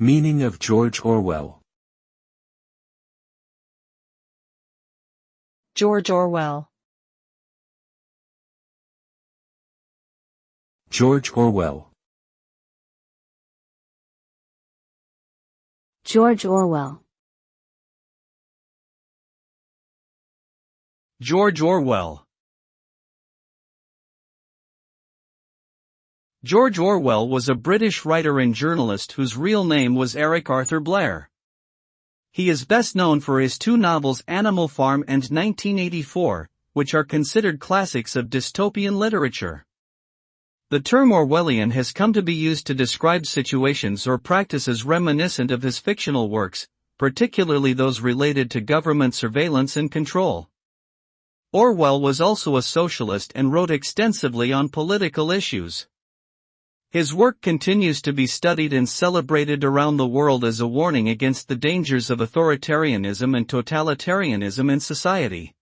Meaning of George Orwell. George Orwell. George Orwell. George Orwell. George Orwell. George Orwell was a British writer and journalist whose real name was Eric Arthur Blair. He is best known for his two novels Animal Farm and 1984, which are considered classics of dystopian literature. The term Orwellian has come to be used to describe situations or practices reminiscent of his fictional works, particularly those related to government surveillance and control. Orwell was also a socialist and wrote extensively on political issues. His work continues to be studied and celebrated around the world as a warning against the dangers of authoritarianism and totalitarianism in society.